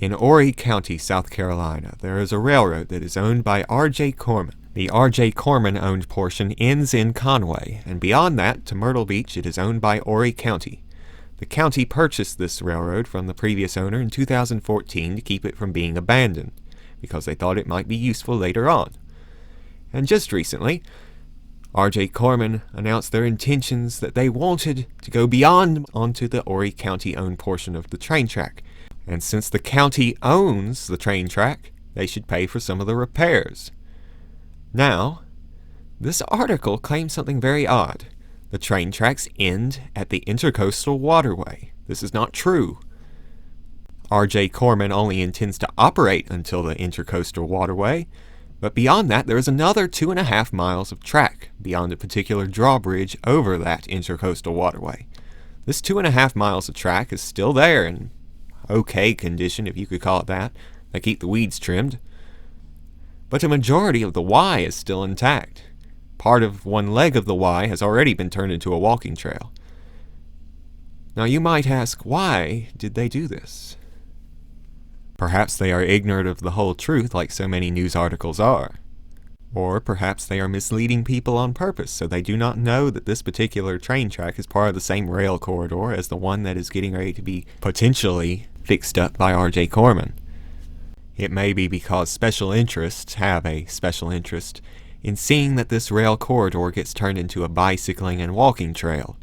In Horry County, South Carolina, there is a railroad that is owned by R.J. Corman. The R.J. Corman-owned portion ends in Conway, and beyond that, to Myrtle Beach, it is owned by Horry County. The county purchased this railroad from the previous owner in 2014 to keep it from being abandoned, because they thought it might be useful later on. And just recently, R.J. Corman announced their intentions that they wanted to go beyond onto the Horry County-owned portion of the train track. And since the county owns the train track, they should pay for some of the repairs. Now, this article claims something very odd. The train tracks end at the Intercoastal Waterway. This is not true. R.J. Corman only intends to operate until the Intercoastal Waterway, but beyond that there is another 2.5 miles of track beyond a particular drawbridge over that Intercoastal Waterway. This 2.5 miles of track is still there in okay condition, if you could call it that. They keep the weeds trimmed. But a majority of the Y is still intact. Part of one leg of the Y has already been turned into a walking trail. Now you might ask, why did they do this? Perhaps they are ignorant of the whole truth like so many news articles are. Or perhaps they are misleading people on purpose, so they do not know that this particular train track is part of the same rail corridor as the one that is getting ready to be potentially fixed up by R.J. Corman. It may be because special interests have a special interest in seeing that this rail corridor gets turned into a bicycling and walking trail.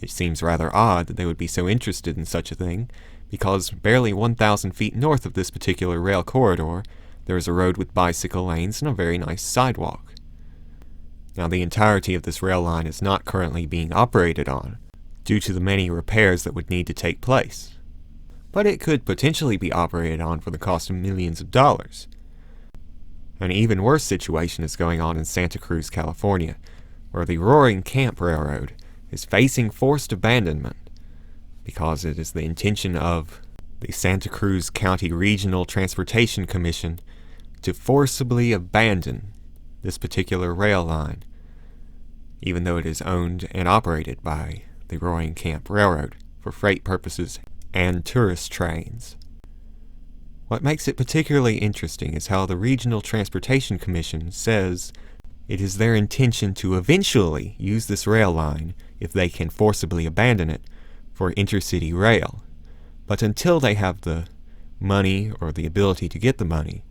It seems rather odd that they would be so interested in such a thing, because barely 1,000 feet north of this particular rail corridor, there is a road with bicycle lanes and a very nice sidewalk. Now, the entirety of this rail line is not currently being operated on, due to the many repairs that would need to take place. But it could potentially be operated on for the cost of millions of dollars. An even worse situation is going on in Santa Cruz, California, where the Roaring Camp Railroad is facing forced abandonment, because it is the intention of the Santa Cruz County Regional Transportation Commission to forcibly abandon this particular rail line, even though it is owned and operated by the Roaring Camp Railroad for freight purposes and tourist trains. What makes it particularly interesting is how the Regional Transportation Commission says it is their intention to eventually use this rail line, if they can forcibly abandon it, for intercity rail. But until they have the money or the ability to get the money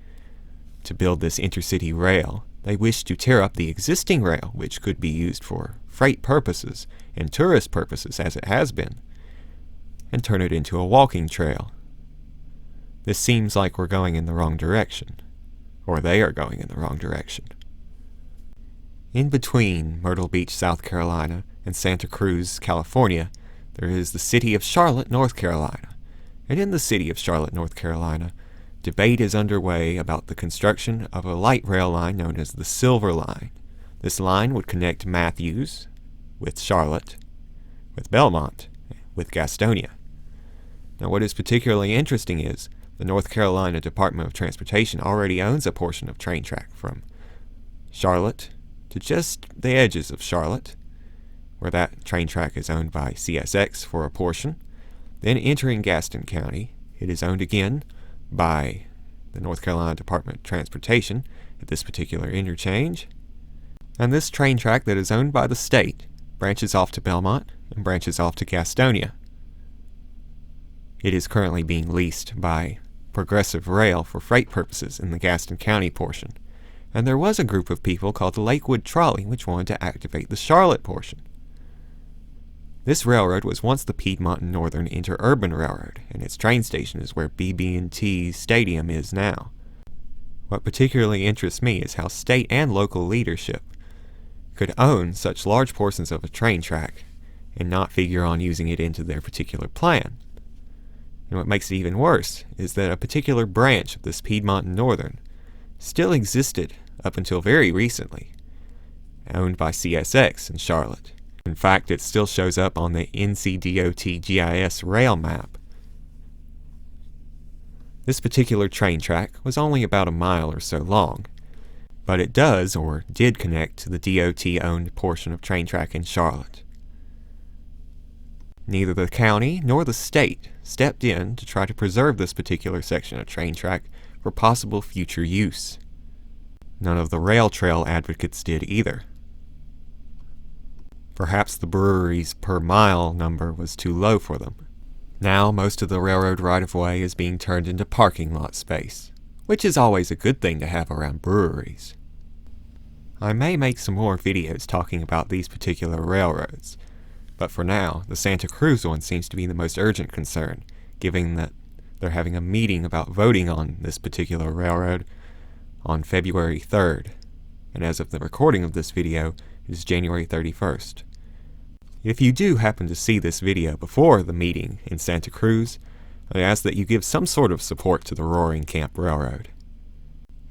to build this intercity rail, they wish to tear up the existing rail, which could be used for freight purposes and tourist purposes as it has been, and turn it into a walking trail. This seems like we're going in the wrong direction, or they are going in the wrong direction. In between Myrtle Beach, South Carolina, and Santa Cruz, California, there is the city of Charlotte, North Carolina. And in the city of Charlotte, North Carolina, debate is underway about the construction of a light rail line known as the Silver Line. This line would connect Matthews with Charlotte, with Belmont, with Gastonia. Now, what is particularly interesting is the North Carolina Department of Transportation already owns a portion of train track from Charlotte to just the edges of Charlotte, where that train track is owned by CSX for a portion. Then entering Gaston County, it is owned again by the North Carolina Department of Transportation at this particular interchange. And this train track that is owned by the state branches off to Belmont and branches off to Gastonia. It is currently being leased by Progressive Rail for freight purposes in the Gaston County portion. And there was a group of people called the Lakewood Trolley which wanted to activate the Charlotte portion. This railroad was once the Piedmont and Northern Interurban Railroad, and its train station is where BB&T Stadium is now. What particularly interests me is how state and local leadership could own such large portions of a train track and not figure on using it into their particular plan. And what makes it even worse is that a particular branch of this Piedmont and Northern still existed up until very recently, owned by CSX in Charlotte. In fact, it still shows up on the NCDOT GIS rail map. This particular train track was only about a mile or so long, but it does or did connect to the DOT-owned portion of train track in Charlotte. Neither the county nor the state stepped in to try to preserve this particular section of train track for possible future use. None of the rail trail advocates did either. Perhaps the brewery's per mile number was too low for them. Now most of the railroad right-of-way is being turned into parking lot space, which is always a good thing to have around breweries. I may make some more videos talking about these particular railroads, but for now, the Santa Cruz one seems to be the most urgent concern, given that they're having a meeting about voting on this particular railroad on February 3rd, and as of the recording of this video, it is January 31st. If you do happen to see this video before the meeting in Santa Cruz, I ask that you give some sort of support to the Roaring Camp Railroad.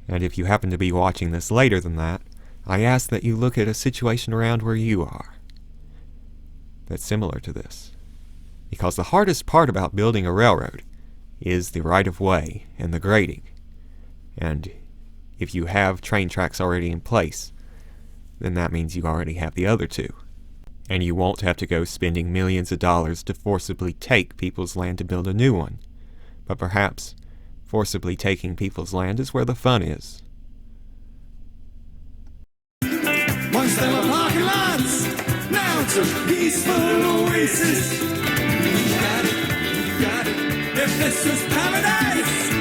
And if you happen to be watching this later than that, I ask that you look at a situation around where you are that's similar to this. Because the hardest part about building a railroad is the right-of-way and the grading. And if you have train tracks already in place, then that means you already have the other two. And you won't have to go spending millions of dollars to forcibly take people's land to build a new one. But perhaps forcibly taking people's land is where the fun is. Once there were parking lots, now it's a peaceful oasis. You got it, if this was paradise.